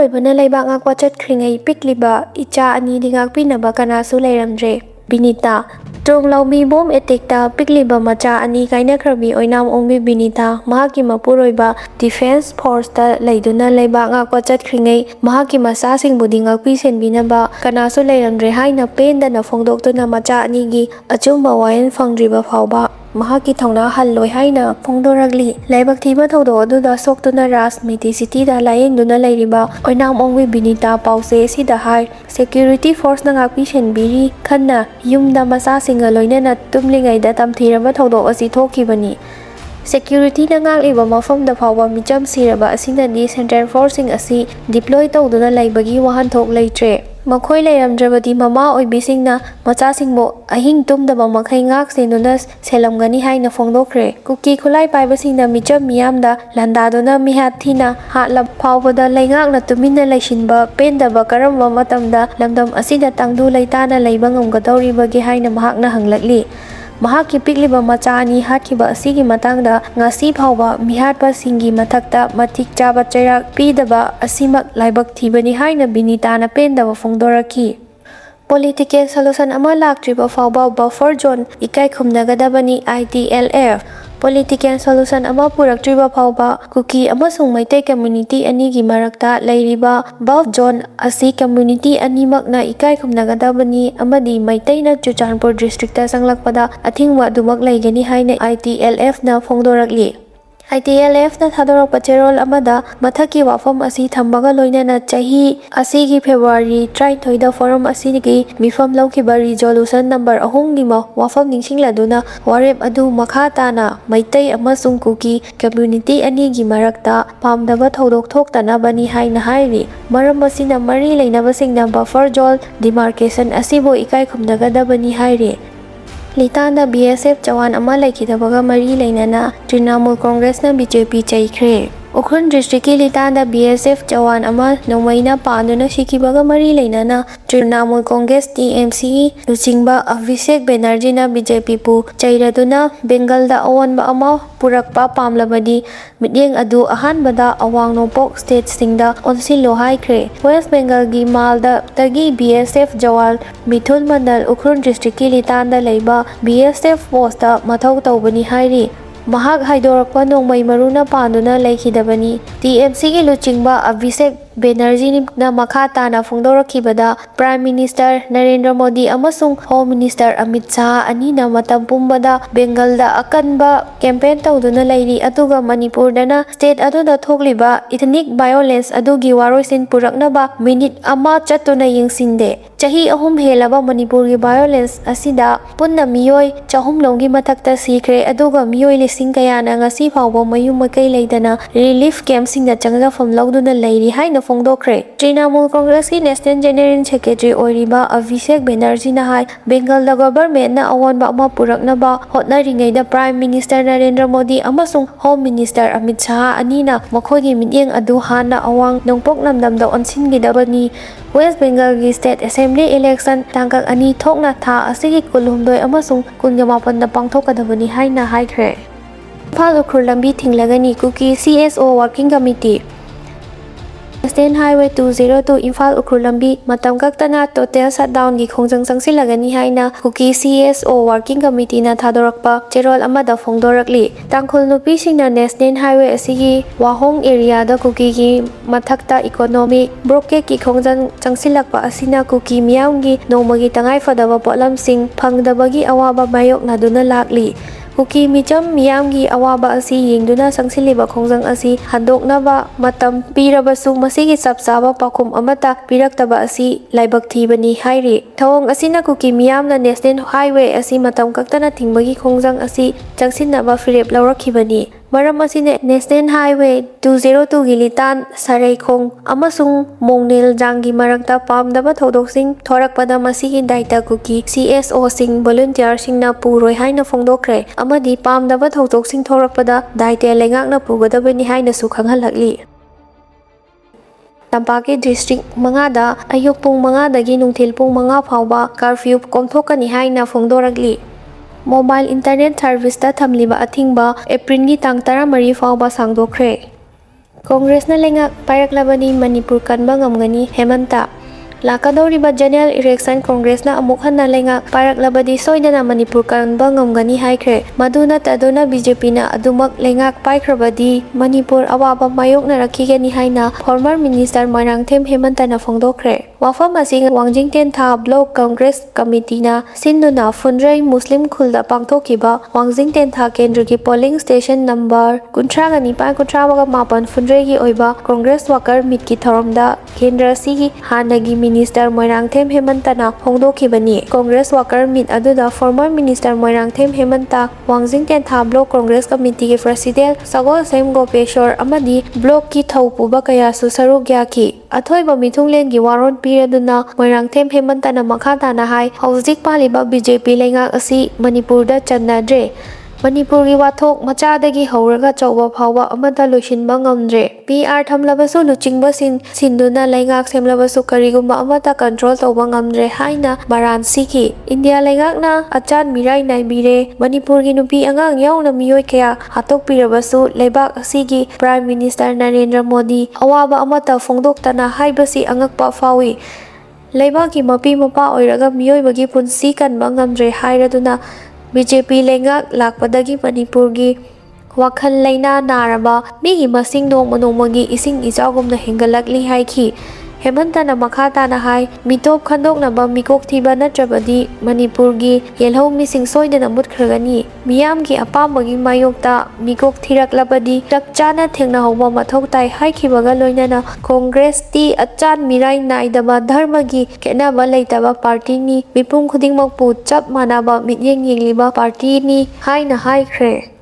ꯃꯄꯨꯔꯣꯏꯕꯅ ꯂꯩꯕꯥꯛ ꯉꯥꯛꯄ ꯆꯠꯈ꯭ꯔꯤꯉꯩ ꯄꯤꯛꯂꯤꯕ ꯏꯆꯥ ꯑꯅꯤꯗꯤ ꯉꯥꯛꯄꯤꯅꯕ ꯀꯅꯥꯁꯨ ꯂꯩꯔꯝꯗ꯭ꯔꯦ꯫ ꯕꯤꯅꯤꯇꯥ ꯇ꯭ꯔꯣꯡꯂꯥꯎꯕꯤ ꯕꯣꯝ ꯑꯦꯇꯦꯛꯇ ꯄꯤꯛꯂꯤꯕ ꯃꯆꯥ ꯑꯅꯤ ꯀꯥꯏꯅꯈ꯭ꯔꯕꯤ ꯑꯣꯏꯅꯥꯝ ꯑꯣꯡꯕꯤ ꯕꯤꯅꯤꯇꯥ ꯃꯍꯥꯛꯀꯤ ꯃꯄꯨꯔꯣꯏꯕ ꯗꯤꯐꯦꯟꯁ ꯐꯣꯔꯁꯇ ꯂꯩꯗꯨꯅ ꯂꯩꯕꯥꯛ ꯉꯥꯛꯄ ꯆꯠꯈ꯭ꯔꯤꯉꯩ ꯃꯍꯥꯛꯀꯤ ꯃꯆꯥꯁꯤꯡꯕꯨꯗꯤ ꯉꯥꯛꯄꯤ ꯁꯦꯟꯕꯤꯅꯕ ꯀꯅꯥꯁꯨ ꯂꯩꯔꯝꯗ꯭ꯔꯦ ꯍꯥꯏꯅ ꯄꯦꯟꯗꯅ ꯐꯣꯡꯗꯣꯛꯇꯨꯅ ꯃꯆꯥ ꯑꯅꯤꯒꯤ ꯑꯆꯨꯝꯕ ꯋꯥꯌꯦꯜ ꯐꯪꯗ꯭ꯔꯤꯕ ꯐꯥꯎꯕ ꯃꯍꯥꯛꯀꯤ ꯊꯧꯅꯥ ꯍꯜꯂꯣꯏ ꯍꯥꯏꯅ ꯐꯣꯡꯗꯣꯔꯛꯂꯤ꯫ ꯂꯥꯏꯕꯛ ꯊꯤꯕ ꯊꯧꯗꯣꯛ ꯑꯗꯨꯗ ꯁꯣꯛꯇꯨꯅ ꯔꯥꯖ ꯃꯦꯏꯇꯩ ꯁꯤꯇꯤꯗ ꯂꯥꯌꯦꯡꯗꯨꯅ ꯂꯩꯔꯤꯕ ꯑꯣꯏꯅꯥꯝ ꯑꯣꯡꯕꯤ ꯕꯤꯅꯤꯇꯥ ꯄꯥꯎꯆꯦ ꯑꯁꯤꯗ ꯍꯥꯏ ꯁꯦꯀ꯭ꯌꯨꯔꯤꯇꯤ ꯐꯣꯔꯁꯅ ꯉꯥꯛꯄꯤ ꯁꯦꯟꯕꯤꯔꯤ ꯈꯟꯅ ꯌꯨꯝꯗ ꯃꯆꯥꯁꯤꯡꯒ ꯂꯣꯏꯅꯅ ꯇꯨꯝꯂꯤꯉꯩꯗ ꯇꯝꯊꯤꯔꯕ ꯊꯧꯗꯣꯛ ꯑꯁꯤ ꯊꯣꯛꯈꯤꯕꯅꯤ꯫ ꯁꯦꯀ꯭ꯌꯨꯔꯤꯇꯤꯅ ꯉꯥꯛꯂꯤꯕ ꯃꯐꯝꯗ ꯐꯥꯎꯕ ꯃꯤꯆꯝ ꯁꯤꯔꯕ ꯑꯁꯤꯅꯗꯤ ꯁꯦꯟꯇ꯭ꯔꯦꯜ ꯐꯣꯔꯁꯁꯤꯡ ꯑꯁꯤ ꯗꯤꯄ꯭ꯂꯣꯏ ꯇꯧꯗꯨꯅ ꯂꯩꯕꯒꯤ ꯋꯥꯍꯟꯊꯣꯛ ꯂꯩꯇ꯭ꯔꯦ꯫ ꯃꯈꯣꯏ ꯂꯩꯔꯝꯗ꯭ꯔꯕꯗꯤ ꯃꯃꯥ ꯑꯣꯏꯕꯤꯁꯤꯡꯅ ꯃꯆꯥꯁꯤꯡꯕꯨ ꯑꯍꯤꯡ ꯇꯨꯝꯗꯕ ꯃꯈꯩ ꯉꯥꯛ ꯁꯦꯟꯗꯨꯅ ꯁꯦꯜꯂꯝꯒꯅꯤ ꯍꯥꯏꯅ ꯐꯣꯡꯗꯣꯛꯈ꯭ꯔꯦ꯫ ꯀꯨꯀꯤ ꯈꯨꯠꯂꯥꯏ ꯄꯥꯏꯕꯁꯤꯡꯅ ꯃꯤꯆꯝ ꯃꯤꯌꯥꯝꯗ ꯂꯥꯟꯗꯥꯗꯨꯅ ꯃꯤꯍꯥꯠ ꯊꯤꯅ ꯍꯥꯠꯂꯕ ꯐꯥꯎꯕꯗ ꯂꯩꯉꯥꯛꯅ ꯇꯨꯃꯤꯟꯅ ꯂꯩꯁꯤꯟꯕ ꯄꯦꯟꯗꯕ ꯀꯔꯝꯕ ꯃꯇꯝꯗ ꯂꯝꯗꯝ ꯑꯁꯤꯗ ꯇꯪꯗꯨ ꯂꯩꯇꯥꯅ ꯂꯩꯕ ꯉꯝꯒꯗꯧꯔꯤꯕꯒꯦ ꯍꯥꯏꯅ ꯃꯍꯥꯛꯅ ꯍꯪꯂꯛꯂꯤ꯫ ꯃꯍꯥꯛꯀꯤ ꯄꯤꯛꯂꯤꯕ ꯃꯆꯥ ꯑꯅꯤ ꯍꯥꯠꯈꯤꯕ ꯑꯁꯤꯒꯤ ꯃꯇꯥꯡꯗ ꯉꯁꯤ ꯐꯥꯎꯕ ꯃꯤꯍꯥꯠꯄꯁꯤꯡꯒꯤ ꯃꯊꯛꯇ ꯃꯇꯤꯛ ꯆꯥꯕ ꯆꯩꯔꯥꯛ ꯄꯤꯗꯕ ꯑꯁꯤꯃꯛ ꯂꯥꯏꯕꯛ ꯊꯤꯕꯅꯤ ꯍꯥꯏꯅ ꯕꯤꯅꯤꯇꯥꯅ ꯄꯦꯟꯗꯕ ꯐꯣꯡꯗꯣꯔꯛꯈꯤ꯫ ꯄꯣꯂꯤꯇꯤꯀꯦꯜ ꯁꯣꯂꯨꯁꯟ ꯑꯃ ꯂꯥꯛꯇ꯭ꯔꯤꯕ ꯐꯥꯎꯕ ꯕꯐꯔ ꯖꯣꯟ ꯏꯀꯥꯏ ꯈꯨꯝꯅꯒꯗꯕꯅꯤ ITLF ꯄꯣꯂꯤꯇꯤꯀꯦꯜ ꯁꯣꯂꯨꯁꯟ ꯑꯃ ꯄꯨꯔꯛꯇ꯭ꯔꯤꯕ ꯐꯥꯎꯕ ꯀꯨꯀꯤ ꯑꯃꯁꯨꯡ ꯃꯩꯇꯩ ꯀꯝꯃ꯭ꯌꯨꯅꯤꯇꯤ ꯑꯅꯤꯒꯤ ꯃꯔꯛꯇ ꯂꯩꯔꯤꯕ ꯕꯐ ꯖꯣꯟ ꯑꯁꯤ ꯀꯝꯃ꯭ꯌꯨꯅꯤꯇꯤ ꯑꯅꯤꯃꯛꯅ ꯏꯀꯥꯏ ꯈꯨꯝꯅꯒꯗꯕꯅꯤ ꯑꯃꯗꯤ ꯃꯩꯇꯩꯅ ꯆꯨꯔꯆꯥꯟꯄꯨꯔ ꯗꯤꯁꯇ꯭ꯔꯤꯛꯇ ꯆꯪꯂꯛꯄꯗ ꯑꯊꯤꯡꯕ ꯑꯗꯨꯃꯛ ꯂꯩꯒꯅꯤ ꯍꯥꯏꯅ ITLFꯅ ꯐꯣꯡꯗꯣꯔꯛꯂꯤ꯫ ITLFꯅ ꯊꯥꯗꯣꯔꯛꯄ ꯆꯦꯔꯣꯜ ꯑꯃꯗ ꯃꯊꯛꯀꯤ ꯋꯥꯐꯝ ꯑꯁꯤ ꯊꯝꯕꯒ ꯂꯣꯏꯅꯅ ꯆꯍꯤ ꯑꯁꯤꯒꯤ ꯐꯦꯕ꯭ꯔꯨꯋꯥꯔꯤ 23ꯗ ꯐꯣꯔꯝ ꯑꯁꯤꯒꯤ ꯃꯤꯐꯝ ꯂꯧꯈꯤꯕ ꯔꯤꯖꯣꯂꯨꯁꯟ ꯅꯝꯕꯔ 3ꯒꯤ ꯋꯥꯐꯝ ꯅꯤꯡꯁꯤꯡꯂꯗꯨꯅ ꯋꯥꯔꯦꯞ ꯑꯗꯨ ꯃꯈꯥ ꯇꯥꯅ ꯃꯩꯇꯩ ꯑꯃꯁꯨꯡ ꯀꯨꯀꯤ ꯀꯝꯃ꯭ꯌꯨꯅꯤꯇꯤ ꯑꯅꯤꯒꯤ ꯃꯔꯛꯇ ꯄꯥꯝꯗꯕ ꯊꯧꯗꯣꯛ ꯊꯣꯛꯇꯅꯕꯅꯤ ꯍꯥꯏꯅ ꯍꯥꯏꯔꯤ꯫ ꯃꯔꯝ ꯑꯁꯤꯅ ꯃꯔꯤ ꯂꯩꯅꯕꯁꯤꯡꯅ ꯕꯐꯔ ꯖꯣꯟ ꯗꯤꯃꯥꯔꯀꯦꯁꯟ ꯑꯁꯤꯕꯨ ꯏꯀꯥꯏ ꯈꯨꯝꯅꯒꯗꯕꯅꯤ ꯍꯥꯏꯔꯤ꯫ ꯂꯤꯇꯥꯟꯗ BSF ꯖꯋꯥꯟ ꯑꯃ ꯂꯩꯈꯤꯗꯕꯒ ꯃꯔꯤ ꯂꯩꯅꯅ ꯇ꯭ꯔꯤꯅꯃꯨꯜ ꯀꯣꯡꯒ꯭ꯔꯦꯁꯅ BJP ꯆꯩꯈ꯭ꯔꯦ꯫ ꯎꯈ꯭ꯔꯨꯜ ꯗꯤꯁꯇ꯭ꯔꯤꯛꯀꯤ ꯂꯤꯇꯥꯟꯗ BSF ꯖꯋꯥꯟ ꯑꯃ ꯅꯣꯡꯃꯩꯅ ꯄꯥꯟꯗꯨꯅ ꯁꯤꯈꯤꯕꯒ ꯃꯔꯤ ꯂꯩꯅꯅ ꯇ꯭ꯔꯤꯅꯃꯨꯜ ꯀꯣꯡꯒ꯭ꯔꯦꯁ TMCꯒꯤ ꯂꯨꯆꯤꯡꯕ ꯑꯚꯤꯁꯦꯛ ꯕꯦꯅꯔꯖꯤꯅ BJPꯕꯨ ꯆꯩꯔꯗꯨꯅ ꯕꯦꯡꯒꯜꯗ ꯑꯑꯣꯟꯕ ꯑꯃ ꯄꯨꯔꯛꯄ ꯄꯥꯝꯂꯕꯗꯤ ꯃꯤꯠꯌꯦꯡ ꯑꯗꯨ ꯑꯍꯥꯟꯕꯗ ꯑꯋꯥꯡ ꯅꯣꯡꯄꯣꯛ ꯁ꯭ꯇꯦꯠꯁꯤꯡꯗ ꯑꯣꯟꯁꯤꯜꯂꯨ ꯍꯥꯏꯈ꯭ꯔꯦ꯫ ꯋꯦꯁ ꯕꯦꯡꯒꯜꯒꯤ ꯃꯥꯜꯗꯇꯒꯤ BSF ꯖꯋꯥꯟ ꯃꯤꯊꯨꯟ ꯃꯟꯗꯜ ꯎꯈ꯭ꯔꯨꯜ ꯗꯤꯁꯇ꯭ꯔꯤꯛꯀꯤ ꯂꯤꯇꯥꯟꯗ ꯂꯩꯕ BSF ꯄꯣꯁꯇ ꯃꯊꯧ ꯇꯧꯕꯅꯤ ꯍꯥꯏꯔꯤ꯫ ꯃꯍꯥꯛ ꯍꯥꯏꯗꯣꯔꯛꯄ ꯅꯣꯡꯃꯩ ꯃꯔꯨꯅ ꯄꯥꯟꯗꯨꯅ ꯂꯩꯈꯤꯗꯕꯅꯤ꯫ TMCꯒꯤ ꯂꯨꯆꯤꯡꯕ ꯑꯚꯤꯁꯦꯛ ꯕꯦꯅꯔꯖꯤꯅ ꯃꯈꯥ ꯇꯥꯅ ꯐꯣꯡꯗꯣꯔꯛꯈꯤꯕꯗ ꯄ꯭ꯔꯥꯏꯝ ꯃꯤꯅꯤꯁꯇꯔ ꯅꯔꯦꯟꯗ꯭ꯔ ꯃꯣꯗꯤ ꯑꯃꯁꯨꯡ ꯍꯣꯝ ꯃꯤꯅꯤꯁꯇꯔ ꯑꯃꯤꯠ ꯁꯥꯍ ꯑꯅꯤꯅ ꯃꯇꯝ ꯄꯨꯝꯕꯗ ꯕꯦꯡꯒꯜꯗ ꯑꯀꯟꯕ ꯀꯦꯝꯄꯦꯟ ꯇꯧꯗꯨꯅ ꯂꯩꯔꯤ ꯑꯗꯨꯒ ꯃꯅꯤꯄꯨꯔꯗꯅ ꯁ꯭ꯇꯦꯠ ꯑꯗꯨꯗ ꯊꯣꯛꯂꯤꯕ ꯏꯊꯅꯤꯛ ꯚꯥꯏꯑꯣꯂꯦꯟꯁ ꯑꯗꯨꯒꯤ ꯋꯥꯔꯣꯏꯁꯤꯟ ꯄꯨꯔꯛꯅꯕ ꯃꯤꯅꯤꯠ ꯑꯃ ꯆꯠꯇꯨꯅ ꯌꯦꯡꯁꯤꯟꯗꯦ꯫ ꯆꯍꯤ 3 ꯍꯦꯜꯂꯕ ꯃꯅꯤꯄꯨꯔꯒꯤ ꯚꯥꯏꯑꯣꯂꯦꯟꯁ ꯑꯁꯤꯗ ꯄꯨꯟꯅ ꯃꯤꯑꯣꯏ 300ꯒꯤ ꯃꯊꯛꯇ ꯁꯤꯈ꯭ꯔꯦ ꯑꯗꯨꯒ ꯃꯤꯑꯣꯏ ꯂꯤꯁꯤꯡ ꯀꯌꯥꯅ ꯉꯁꯤ ꯐꯥꯎꯕ ꯃꯌꯨꯝ ꯃꯀꯩ ꯂꯩꯇꯅ ꯔꯤꯂꯤꯐ ꯀꯦꯝꯞꯁꯤꯡꯗ ꯆꯪꯖꯐꯝ ꯂꯧꯗꯨꯅ ꯂꯩꯔꯤ ꯍꯥꯏꯅ ꯐꯣꯡꯗꯣꯛꯈ꯭ꯔꯦ꯫ ꯇ꯭ꯔꯤꯅꯃꯨꯜ ꯀꯣꯡꯒ꯭ꯔꯦꯁꯀꯤ ꯅꯦꯁꯅꯦꯜ ꯖꯦꯅꯔꯦꯜ ꯁꯦꯀ꯭ꯔꯦꯇꯔꯤ ꯑꯣꯏꯔꯤꯕ ꯑꯚꯤꯁꯦꯛ ꯕꯦꯅꯔꯖꯤꯅ ꯍꯥꯏ ꯕꯦꯡꯒꯜꯗ ꯒꯚꯔꯟꯃꯦꯟꯠꯅ ꯑꯑꯣꯟꯕ ꯑꯃ ꯄꯨꯔꯛꯅꯕ ꯍꯣꯠꯅꯔꯤꯉꯩꯗ ꯄ꯭ꯔꯥꯏꯝ ꯃꯤꯅꯤꯁꯇꯔ ꯅꯔꯦꯟꯗ꯭ꯔ ꯃꯣꯗꯤ ꯑꯃꯁꯨꯡ ꯍꯣꯝ ꯃꯤꯅꯤꯁꯇꯔ ꯑꯃꯤꯠ ꯁꯥꯍ ꯑꯅꯤꯅ ꯃꯈꯣꯏꯒꯤ ꯃꯤꯠꯌꯦꯡ ꯑꯗꯨ ꯍꯥꯟꯅ ꯑꯋꯥꯡ ꯅꯣꯡꯄꯣꯛ ꯂꯝꯗꯝꯗ ꯑꯣꯟꯁꯤꯟꯒꯗꯕꯅꯤ꯫ ꯋꯦꯁ ꯕꯦꯡꯒꯜꯒꯤ ꯁ꯭ꯇꯦꯠ ꯑꯦꯁꯦꯝꯕ꯭ꯂꯤ ꯏꯂꯦꯛꯁꯟ ꯇꯥꯡꯀꯛ 2 ꯊꯣꯛꯅ ꯊꯥ ꯑꯁꯤꯒꯤ 12 ꯑꯃꯁꯨꯡ 18ꯗ ꯄꯥꯡꯊꯣꯛꯀꯗꯕꯅꯤ ꯍꯥꯏꯅ ꯍꯥꯏꯈ꯭ꯔꯦ꯫ ꯏꯝꯐꯥꯜ ꯎꯈ꯭ꯔꯨꯜ ꯂꯝꯕꯤ ꯊꯤꯡꯂꯒꯅꯤ Kuki CSO working committee national highway 202 Imphal Ukhrul ꯂꯝꯕꯤ ꯃꯇꯝ ꯀꯛꯇꯅ ꯇꯣꯇꯦꯜ ꯁꯠꯗꯥꯎꯟꯒꯤ ꯈꯣꯡꯖꯪ ꯆꯪꯁꯤꯜꯂꯒꯅꯤ ꯍꯥꯏꯅ ꯀꯨꯀꯤ CSO ꯋꯥꯔꯀꯤꯡ ꯀꯝꯃꯤꯇꯤꯅ ꯊꯥꯗꯣꯔꯛꯄ ꯆꯦꯔꯣꯜ ꯑꯃꯗ ꯐꯣꯡꯗꯣꯔꯛꯂꯤ꯫ ꯇꯥꯡꯈꯨꯜ ꯅꯨꯄꯤꯁꯤꯡꯅ ꯅꯦꯁꯅꯦꯜ ꯍꯥꯏꯋꯦ ꯑꯁꯤꯒꯤ ꯋꯥꯍꯣꯡ ꯑꯦꯔꯤꯌꯥꯗ ꯀꯨꯀꯤꯒꯤ ꯃꯊꯛꯇ ꯏꯀꯣꯅꯣꯃꯤꯛ ꯕ꯭ꯂꯣꯀꯦꯗꯀꯤ ꯈꯣꯡꯖꯪ ꯆꯪꯁꯤꯜꯂꯛꯄ ꯑꯁꯤꯅ ꯀꯨꯀꯤ ꯃꯤꯌꯥꯝꯒꯤ ꯅꯣꯡꯃꯒꯤ ꯇꯉꯥꯏꯐꯗꯕ ꯄꯣꯠꯂꯝꯁꯤꯡ ꯐꯪꯗꯕꯒꯤ ꯑꯋꯥꯕ ꯃꯥꯌꯣꯛꯅꯗꯨꯅ ꯂꯥꯛꯂꯤ꯫ ꯀꯨꯀꯤ ꯃꯤꯆꯝ ꯃꯤꯌꯥꯝꯒꯤ ꯑꯋꯥꯕ ꯑꯁꯤ ꯌꯦꯡꯗꯨꯅ ꯆꯪꯁꯤꯜꯂꯤꯕ ꯈꯣꯡꯖꯪ ꯑꯁꯤ ꯍꯟꯗꯣꯛꯅꯕ ꯃꯇꯝ ꯄꯤꯔꯕꯁꯨ ꯃꯁꯤꯒꯤ ꯆꯞ ꯆꯥꯕ ꯄꯥꯎꯈꯨꯝ ꯑꯃꯠꯇ ꯄꯤꯔꯛꯇꯕ ꯑꯁꯤ ꯂꯥꯏꯕꯛ ꯊꯤꯕꯅꯤ ꯍꯥꯏꯔꯤ꯫ ꯊꯧꯑꯣꯡ ꯑꯁꯤꯅ ꯀꯨꯀꯤ ꯃꯤꯌꯥꯝꯅ ꯅꯦꯁꯅꯦꯜ ꯍꯥꯏꯋꯦ ꯑꯁꯤ ꯃꯇꯝ ꯀꯛꯇꯅ ꯊꯤꯡꯕꯒꯤ ꯈꯣꯡꯖꯪ ꯑꯁꯤ ꯆꯪꯁꯤꯟꯅꯕ ꯐꯤꯔꯦꯞ ꯂꯧꯔꯛꯈꯤꯕꯅꯤ꯫ ꯃꯔꯝ ꯑꯁꯤꯅ ꯅꯦꯁꯅꯦꯜ ꯍꯥꯏꯋꯦ 202ꯒꯤ ꯂꯤꯇꯥꯟ ꯁꯔꯩꯈꯣꯡ ꯑꯃꯁꯨꯡ ꯃꯣꯡꯅꯤꯜꯖꯥꯡꯒꯤ ꯃꯔꯛꯇ ꯄꯥꯝꯗꯕ ꯊꯧꯗꯣꯛꯁꯤꯡ ꯊꯣꯔꯛꯄꯗ ꯃꯁꯤꯒꯤ ꯗꯥꯏꯇ ꯀꯨꯀꯤ CSOꯁꯤꯡ ꯚꯣꯂꯨꯟꯇꯤꯌꯔꯁꯤꯡꯅ ꯄꯨꯔꯣꯏ ꯍꯥꯏꯅ ꯐꯣꯡꯗꯣꯛꯈ꯭ꯔꯦ ꯑꯃꯗꯤ ꯄꯥꯝꯗꯕ ꯊꯧꯗꯣꯛꯁꯤꯡ ꯊꯣꯔꯛꯄꯗ ꯗꯥꯏꯇ ꯂꯩꯉꯥꯛꯅ ꯄꯨꯒꯗꯕꯅꯤ ꯍꯥꯏꯅꯁꯨ ꯈꯪꯍꯜꯂꯛꯂꯤ꯫ ꯇꯝꯄꯥꯛꯀꯤ ꯗꯤꯁꯇ꯭ꯔꯤꯛ 5ꯗ ꯑꯌꯨꯛ ꯄꯨꯡ 5ꯗꯒꯤ ꯅꯨꯡꯊꯤꯜ ꯄꯨꯡ 5 ꯐꯥꯎꯕ ꯀꯔꯐ꯭ꯌꯨ ꯀꯣꯝꯊꯣꯛꯀꯅꯤ ꯍꯥꯏꯅ ꯐꯣꯡꯗꯣꯔꯛꯂꯤ꯫ ꯃꯣꯕꯥꯏꯜ ꯏꯟꯇꯔꯅꯦꯠ ꯁꯔꯚꯤꯁꯇ ꯊꯝꯂꯤꯕ ꯑꯊꯤꯡꯕ ꯑꯦꯄ꯭ꯔꯤꯜꯒꯤ ꯇꯥꯡ 13 ꯐꯥꯎꯕ ꯁꯥꯡꯗꯣꯛꯈ꯭ꯔꯦ꯫ Congressna lengak pairaklabani Manipur kanba ngamgani Hemanta. Lakadoriba general election Congressna amuk hanna lengak pairaklabadi soidana Manipur kanba ngamgani haikre. Maduna taduna BJP na adumak lengak paikrabadi Manipur awaba mayokna rakhigani haina former minister Moirangthem Hemanta na phongdokre. Wafam asing Wangjing Tentha Block Congress Committee na sinduna Fundrai Muslim khulda pangthokiba Wangjing Tentha Kendra ki polling station number 39 Fundrai gi oiba Congress worker meet ki thoromda Kendra si hanagi Minister Moirangthem Hemanta na hongdokibani. Congress worker meet aduda former Minister Moirangthem Hemanta Wangjing Tentha Block Congress Committee ki President Sagol Sem Gopeshwar amadi block ki thaupuba kaya su saruk yaki. Athoiba mithunglen gi waron piraduna Moirangthem Hemanta na makha na hai hauzik paliba BJP lengak asi Manipur da channadre. Manipur gi wathok machadagi hauraga chawba phawba amata loisinba ngamdre. PR thamlabasu luchingba sinduna lengak semlabasu karigumba amata control tawba ngamdre haina Varanasi ki India lengak na achan mirai naibire Manipur gi nupi angang yauna miyoi kaya hatok pirabasu lebak asigi Prime Minister Narendra Modi awaba amata phongdoktana haibasi angakpa fawi. Leibaki mapi mapa oiraga miyoi bagi punsi kanba ngamdre hairaduna BJP lengak lakpadagi Manipur gi wakhal laina naraba migi masing nongmagi ising ijawgumna hengalakli haiki. Hemanta na makha na hai mitop khandoknaba mikok thiba natrabadi Manipur gi yelhou mising soidana mutkhirgani. Miyam gi apambagi mayokta mikok thiraklabadi takchana thengna hawba mathok tai haikibaga loinana Congress ti achan mirai naidaba dharma gi kenaba leitaba party ni mipum khudingmakpu chap manaba mityeng yengliba party ni haina haikre.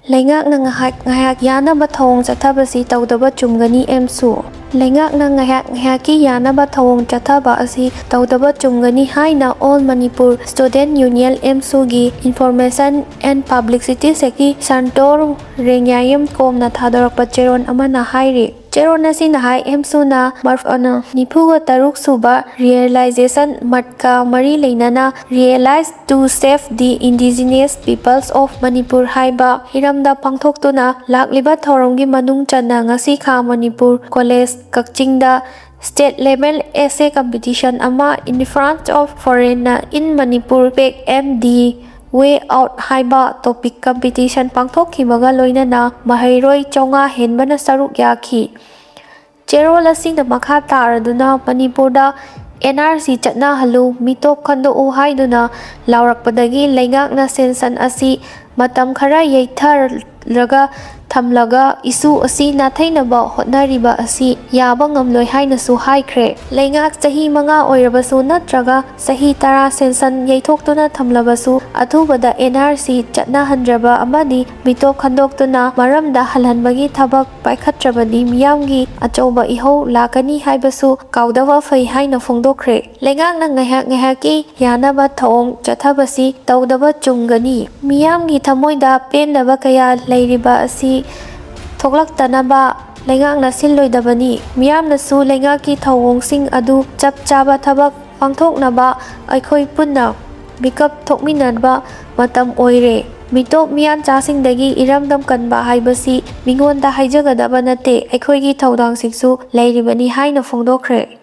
Lengak na ngayak yanaba thawong chathabasi tawdaba chumgani emsu. Lengak na ngayaki yanaba thawong chathaba asi tawdaba chumgani haina All Manipur Student Union emsu gi Information and Publicity Seki Santor Rengyayam komna thadorakpa cheron amana hairi. Cheron asi na hai emsu na marfana nipuga taruk suba realization matka mari leinana realize to save the indigenous peoples of Manipur haiba hiramda pangthoktuna lakliba thoromgi manung channa ngasi kha Manipur College Kakchingda state level essay competition ama in front of foreigner in Manipur pek MD way out haiba topic competition pangthokhibaga loinana mahairoi chonga henbana saruk yaki. Cherol asing na makha taraduna Manipurda NRC chatna halu mitop khando u haiduna laurakpadagi lengak na sensan asi matam khara yeitharaga thamlaga isu asi nathainaba hotnariba asi yaba ngamloi hainasu haikre. Lengak sahi manga oirabasu natraga sahi tara sensan yeithoktuna thamlabasu athubada NRC chatna handraba amadi mitop khandoktuna maramda halhanbagi thabak paikhatrabadi miyamgi achauba ihau lakani haibasu kaudaba fai haina phongdokre. Lengak na ngayaki yanaba thawong chathabasi tawdaba chumgani. Miyamgi thamoida pendaba kaya leiriba asi thoklaktanaba lengak na silloidabani. Miyamnasu lengaki thawongsing adu chap chaba thabak pangthoknaba aikhoi punna mikap thokminadba matam oire. Mitop miyan chasingdagi iramdam kanba haibasi mingonda haijagadaba nate aikhoigi thawdangsingsu leiribani haina phongdokre.